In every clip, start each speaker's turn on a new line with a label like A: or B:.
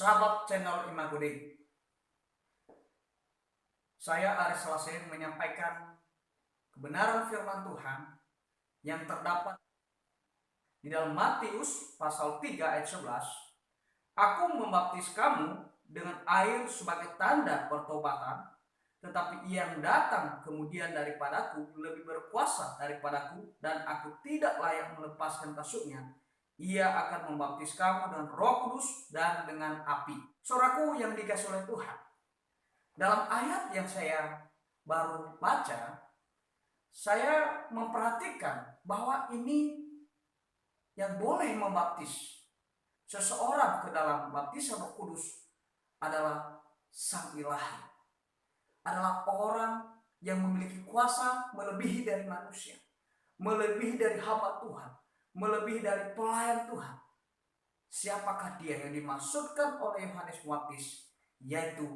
A: Sahabat channel Imagode, saya Aris Selesai menyampaikan kebenaran firman Tuhan yang terdapat di dalam Matius pasal 3 ayat 11. Aku membaptis kamu dengan air sebagai tanda pertobatan, tetapi ia yang datang kemudian daripadaku lebih berkuasa daripadaku, dan aku tidak layak melepaskan kasutnya. Ia akan membaptis kamu dengan Roh Kudus dan dengan api. Saudaraku yang dikasihi oleh Tuhan, dalam ayat yang saya baru baca, saya memperhatikan bahwa ini yang boleh membaptis seseorang ke dalam baptisan Roh Kudus adalah Sang Ilahi, adalah orang yang memiliki kuasa melebihi dari manusia, melebihi dari hamba Tuhan, melebihi dari pelayan Tuhan. Siapakah dia yang dimaksudkan oleh Yohanes Pembaptis? Yaitu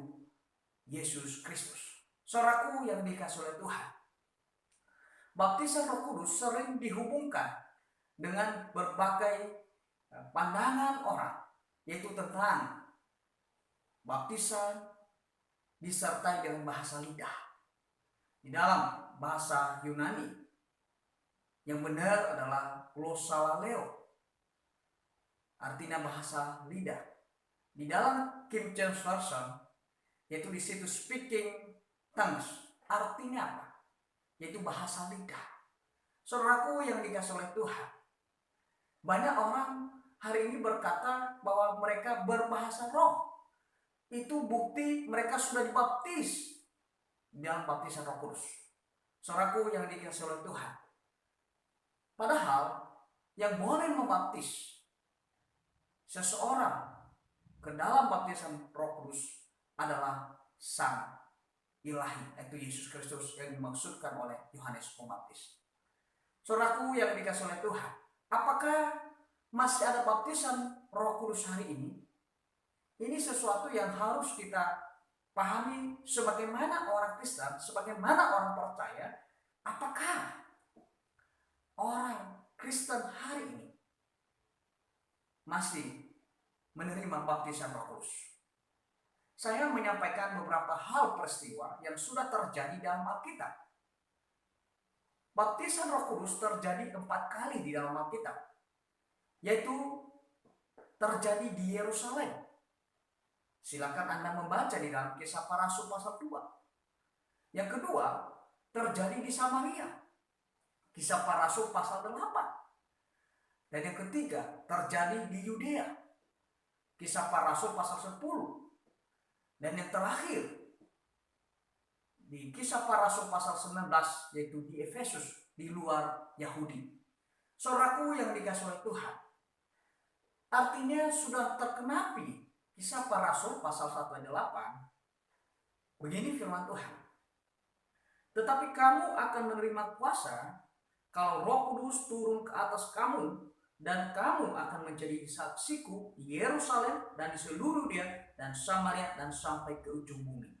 A: Yesus Kristus. Saudaraku yang dikasihi oleh Tuhan, baptisan Roh Kudus sering dihubungkan dengan berbagai pandangan orang, yaitu tentang baptisan disertai dengan bahasa lidah. Di dalam bahasa Yunani yang benar adalah glosalaleo, artinya bahasa lidah. Di dalam King James Version, yaitu di situ speaking tongues, artinya apa? Yaitu bahasa lidah. Saudaraku yang dikasihi oleh Tuhan, banyak orang hari ini berkata bahwa mereka berbahasa roh. Itu bukti mereka sudah dibaptis dalam baptisan Roh Kudus. Saudaraku yang dikasihi oleh Tuhan, padahal yang boleh membaptis seseorang ke dalam baptisan Roh Kudus adalah Sang Ilahi, yaitu Yesus Kristus yang dimaksudkan oleh Yohanes Pembaptis. Saudaraku yang dikasihi oleh Tuhan, apakah masih ada baptisan Roh Kudus hari ini? Ini sesuatu yang harus kita pahami sebagaimana orang Kristen, sebagaimana orang percaya. Apakah orang Kristen hari ini masih menerima baptisan Roh Kudus? Saya menyampaikan beberapa hal peristiwa yang sudah terjadi dalam Alkitab. Baptisan Roh Kudus terjadi 4 kali di dalam Alkitab, yaitu terjadi di Yerusalem. Silakan Anda membaca di dalam Kisah Para Rasul pasal 2. Yang kedua, terjadi di Samaria. Kisah Para Rasul pasal 8. Dan yang ketiga, terjadi di Yudea. Kisah Para Rasul pasal 10. Dan yang terakhir, di Kisah Para Rasul pasal 19, yaitu di Efesus, di luar Yahudi. Saudaraku yang dikasihi oleh Tuhan, artinya sudah terkenapi Kisah Para Rasul pasal 1 ayat 8. Begini firman Tuhan. Tetapi kamu akan menerima kuasa kalau Roh Kudus turun ke atas kamu, dan kamu akan menjadi saksiku di Yerusalem dan di seluruh Yudea dan Samaria dan sampai ke ujung bumi.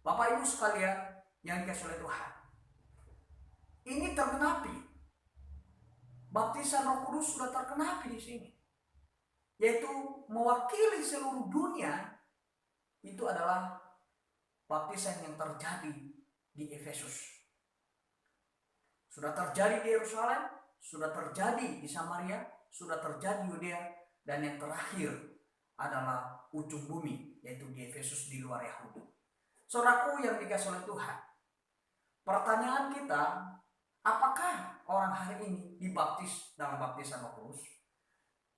A: Bapak Ibu sekalian yang dikasihi oleh Tuhan, ini terkenapi. Baptisan Roh Kudus sudah terkenapi di sini, yaitu mewakili seluruh dunia. Itu adalah baptisan yang terjadi di Efesus. Sudah terjadi di Yerusalem, sudah terjadi di Samaria, sudah terjadi di Yudea, dan yang terakhir adalah ujung bumi, yaitu di Efesus di luar Yahudi. Saudaraku yang dikasihi oleh Tuhan, pertanyaan kita, apakah orang hari ini dibaptis dalam baptisan Roh Kudus?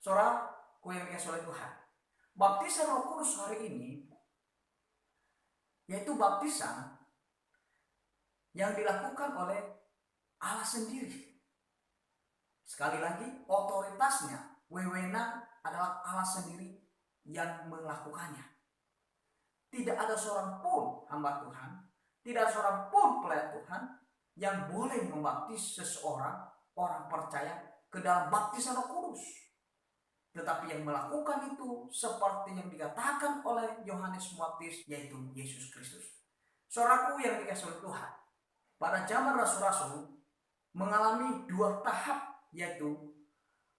A: Saudaraku yang dikasihi oleh Tuhan, baptisan Roh Kudus hari ini yaitu baptisan yang dilakukan oleh Allah sendiri. Sekali lagi, otoritasnya, wewenang adalah Allah sendiri yang melakukannya. Tidak ada seorang pun hamba Tuhan, tidak ada seorang pun pelayan Tuhan yang boleh membaptis seseorang, orang percaya, ke dalam baptisan Roh Kudus. Tetapi yang melakukan itu seperti yang dikatakan oleh Yohanes Pembaptis, yaitu Yesus Kristus. Saudaraku yang dikasihi oleh Tuhan, pada zaman rasul-rasul mengalami 2 tahap, yaitu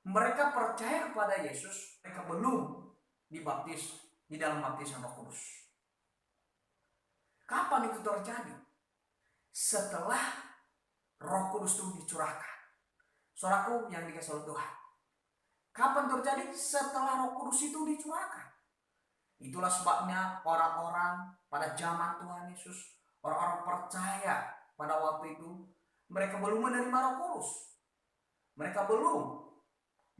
A: mereka percaya kepada Yesus, mereka belum dibaptis di dalam baptisan Roh Kudus. Kapan itu terjadi? Setelah Roh Kudus itu dicurahkan. Saudaraku yang dikasihi oleh Tuhan. Kapan terjadi? Setelah Roh Kudus itu dicurahkan. Itulah sebabnya orang-orang pada zaman Tuhan Yesus, orang-orang percaya pada waktu itu, mereka belum menerima Roh Kudus. Mereka belum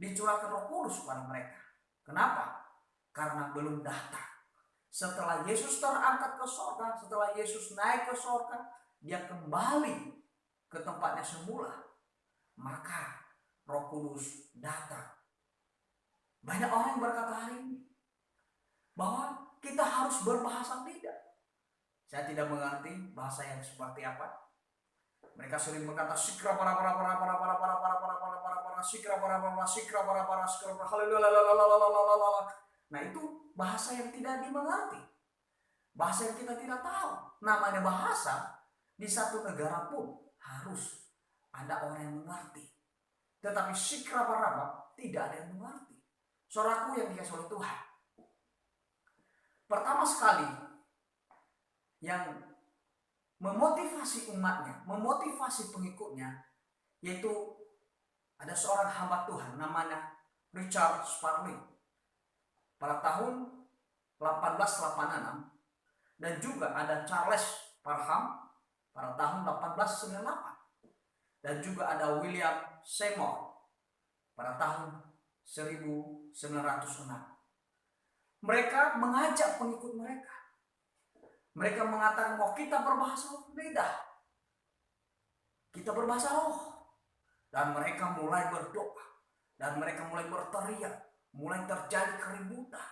A: dicurahkan Roh Kudus pada mereka. Kenapa? Karena belum datang. Setelah Yesus terangkat ke surga, setelah Yesus naik ke surga, dia kembali ke tempatnya semula. Maka Roh Kudus datang. Banyak orang yang berkata hari ini bahwa kita harus berbahasa lidah. Saya tidak mengerti bahasa yang seperti apa. Mereka sering berkata sikra para sikra para haleluya. Nah, itu bahasa yang tidak dimengerti. Bahasa yang kita tidak tahu. Namanya bahasa di satu negara pun harus ada orang yang mengerti. Tetapi sikra para tidak ada yang mengerti. Saudaraku yang dikasihi oleh Tuhan. Pertama sekali yang memotivasi umatnya, memotivasi pengikutnya, yaitu ada seorang hamba Tuhan namanya Richard Sparling pada tahun 1886, dan juga ada Charles Parham pada tahun 1898, dan juga ada William Seymour pada tahun 1906. Mereka mengajak pengikut mereka. Mereka mengatakan bahwa kita berbahasa lidah, kita berbahasa roh. Dan mereka mulai berdoa, dan mereka mulai berteriak, mulai terjadi keributan.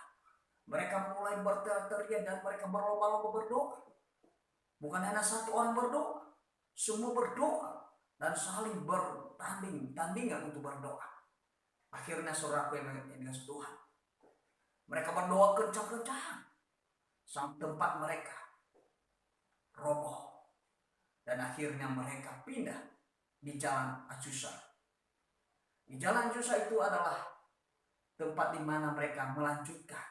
A: Mereka mulai berteriak dan mereka berlomba-lomba berdoa. Bukan hanya satu orang berdoa, semua berdoa dan saling tandingan untuk berdoa. Akhirnya saudaraku yang dikasihi Tuhan, mereka berdoa kencang-kencang sampai tempat mereka roboh, dan akhirnya mereka pindah di Jalan Azusa. Di Jalan Azusa itu adalah tempat di mana mereka melanjutkan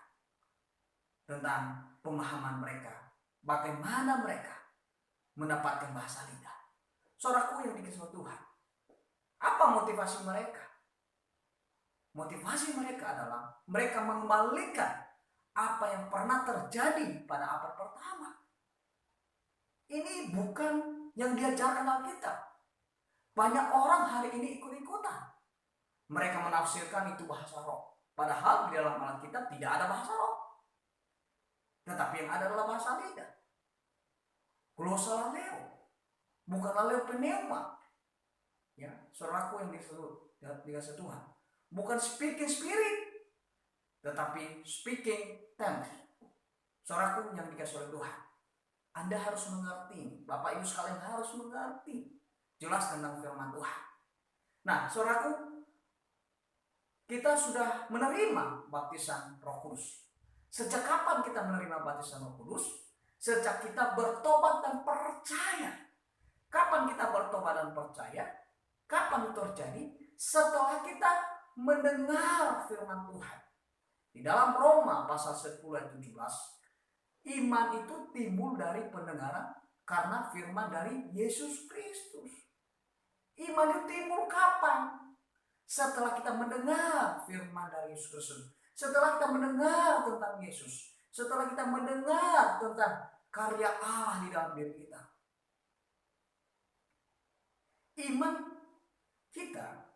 A: tentang pemahaman mereka, bagaimana mereka mendapatkan bahasa lidah. Saudaraku yang dikasihi Tuhan, apa motivasi mereka? Motivasi mereka adalah mereka mengembalikan apa yang pernah terjadi pada abad pertama. Ini bukan yang diajarkan Alkitab. Banyak orang hari ini ikut-ikutan. Mereka menafsirkan itu bahasa roh. Padahal di dalam Alkitab tidak ada bahasa roh. Tetapi yang ada adalah bahasa lidah. Glosalaleo. Bukan laleo pneuma. Ya, saudaraku yang dikasihi Tuhan. Bukan speaking spirit, tetapi speaking tongues. Saudaraku yang dikasihi oleh Tuhan, Anda harus mengerti, Bapak Ibu sekalian harus mengerti jelas tentang firman Tuhan. Nah, saudaraku, kita sudah menerima baptisan Roh Kudus. Sejak kapan kita menerima baptisan Roh Kudus? Sejak kita bertobat dan percaya. Kapan kita bertobat dan percaya? Kapan itu terjadi? Setelah kita mendengar firman Tuhan. Di dalam Roma pasal 10 ayat 17, iman itu timbul dari pendengaran karena firman dari Yesus Kristus. Iman itu timbul kapan? Setelah kita mendengar firman dari Yesus Kristus. Setelah kita mendengar tentang Yesus. Setelah kita mendengar tentang karya Allah di dalam diri kita. Iman kita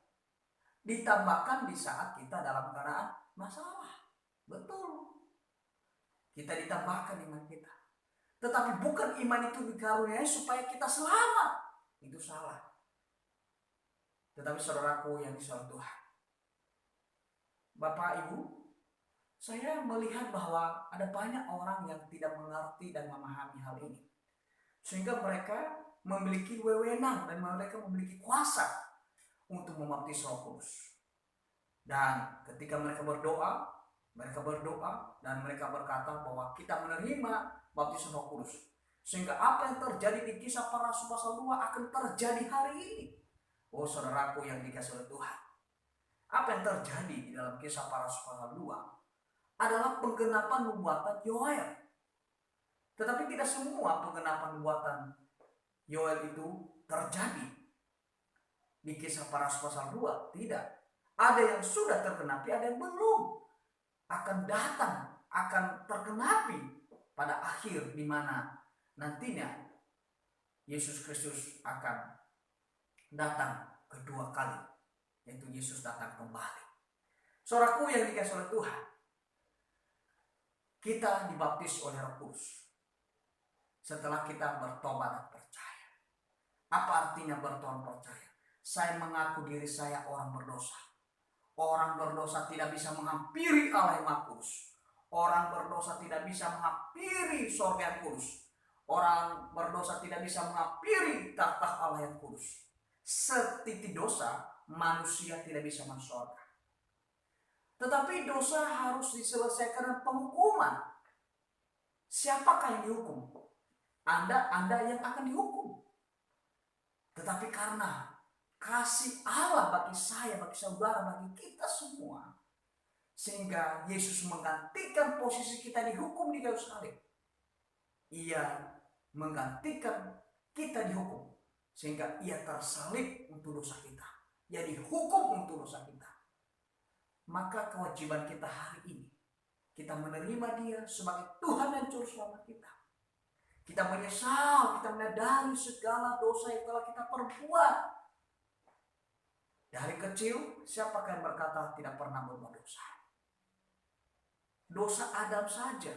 A: ditambahkan di saat kita dalam keadaan masalah. Betul. Kita ditambahkan iman kita. Tetapi bukan iman itu dikaruniai supaya kita selamat. Itu salah. Tetapi saudaraku yang dikasihi Tuhan, Bapak Ibu, saya melihat bahwa ada banyak orang yang tidak mengerti dan memahami hal ini. Sehingga mereka memiliki wewenang dan mereka memiliki kuasa untuk membaptis Roh Kudus. Dan ketika mereka berdoa dan mereka berkata bahwa kita menerima baptisan Roh Kudus. Sehingga apa yang terjadi di Kisah Para Rasul pasal 2 akan terjadi hari ini. Oh saudaraku yang dikasihi oleh Tuhan, apa yang terjadi di dalam Kisah Para Rasul pasal 2 adalah penggenapan nubuatan Yoel. Tetapi tidak semua penggenapan nubuatan Yoel itu terjadi di Kisah Para Rasul pasal 2. Tidak. Ada yang sudah tergenapi, ada yang belum. Akan datang, akan tergenapi pada akhir, di mana nantinya Yesus Kristus akan datang kedua kali, yaitu Yesus datang kembali. Saudaraku yang dikasihi oleh Tuhan, kita dibaptis oleh Roh Kudus setelah kita bertobat dan percaya. Apa artinya bertobat percaya? Saya mengaku diri saya orang berdosa. Orang berdosa tidak bisa menghampiri Allah yang Maha Kudus. Orang berdosa tidak bisa menghampiri surga yang kudus. Orang berdosa tidak bisa menghampiri takhta Allah yang kudus. Setitik dosa, manusia tidak bisa masuk surga. Tetapi dosa harus diselesaikan dengan penghukuman. Siapakah yang dihukum? Anda yang akan dihukum. Tetapi karena kasih Allah bagi saya, bagi saudara, bagi kita semua, sehingga Yesus menggantikan posisi kita dihukum di kayu salib. Ia menggantikan kita dihukum, sehingga ia tersalib untuk dosa kita. Ia dihukum untuk dosa kita. Maka kewajiban kita hari ini, kita menerima dia sebagai Tuhan dan Juru Selamat kita. Kita menyesal, kita menyadari segala dosa yang telah kita perbuat. Dari kecil, siapakah yang berkata tidak pernah berbuat dosa? Dosa Adam saja.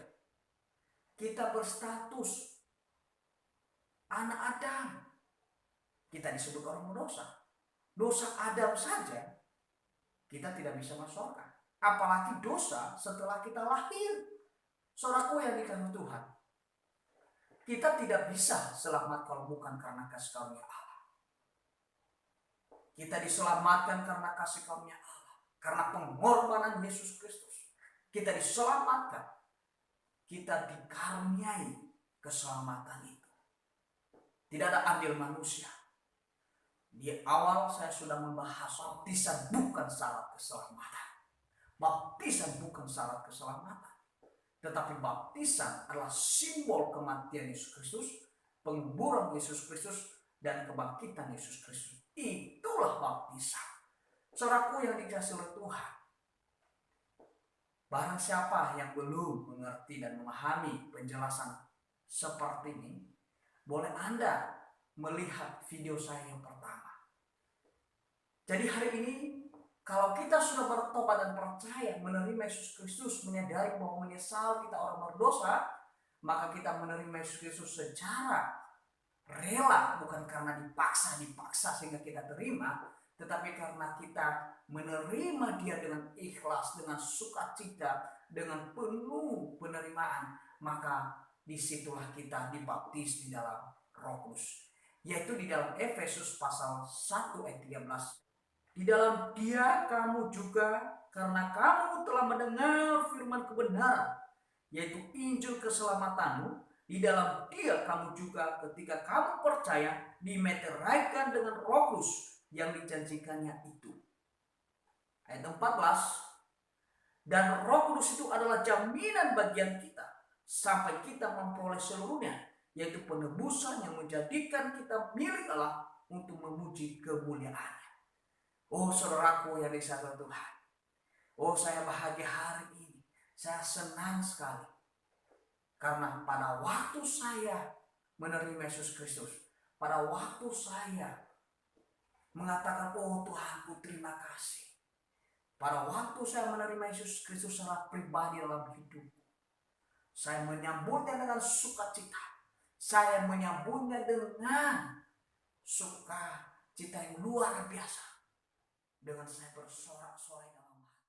A: Kita berstatus anak Adam. Kita disebut orang berdosa. Dosa Adam saja, kita tidak bisa masuk surga. Apalagi dosa setelah kita lahir. Saudaraku yang dikasihi Tuhan, kita tidak bisa selamat kalau bukan karena kasih karunia Allah. Kita diselamatkan karena kasih karunia Allah, karena pengorbanan Yesus Kristus. Kita diselamatkan, kita dikaruniai keselamatan itu. Tidak ada andil manusia. Di awal saya sudah membahas baptisan bukan syarat keselamatan. Baptisan bukan syarat keselamatan. Tetapi baptisan adalah simbol kematian Yesus Kristus, penguburan Yesus Kristus, dan kebangkitan Yesus Kristus. Itulah baptisan. Saudaraku yang dikasihi oleh Tuhan, barang siapa yang belum mengerti dan memahami penjelasan seperti ini, boleh Anda melihat video saya yang pertama. Jadi hari ini, kalau kita sudah bertobat dan percaya menerima Yesus Kristus, menyadari bahwa menyesal kita orang berdosa, maka kita menerima Yesus Kristus secara rela, bukan karena dipaksa sehingga kita terima, tetapi karena kita menerima dia dengan ikhlas, dengan sukacita, dengan penuh penerimaan, maka disitulah kita dibaptis di dalam Roh Kudus, yaitu di dalam Efesus pasal 1 ayat 13. Di dalam dia kamu juga, karena kamu telah mendengar firman kebenaran, yaitu Injil keselamatanmu, di dalam dia kamu juga ketika kamu percaya dimeteraikan dengan Roh Kudus yang dijanjikannya itu. Ayat 14. Dan Roh Kudus itu adalah jaminan bagian kita sampai kita memperoleh seluruhnya, yaitu penebusan yang menjadikan kita milik Allah untuk memuji kemuliaannya. Oh saudaraku yang dikasihi Tuhan, oh saya bahagia hari ini, saya senang sekali. Karena pada waktu saya menerima Yesus Kristus, pada waktu saya mengatakan, oh Tuhanku terima kasih. Pada waktu saya menerima Yesus Kristus secara pribadi dalam hidupku, saya menyambutnya dengan sukacita. Saya menyambutnya dengan sukacita yang luar biasa. Dengan saya bersorak-sorai dalam hati.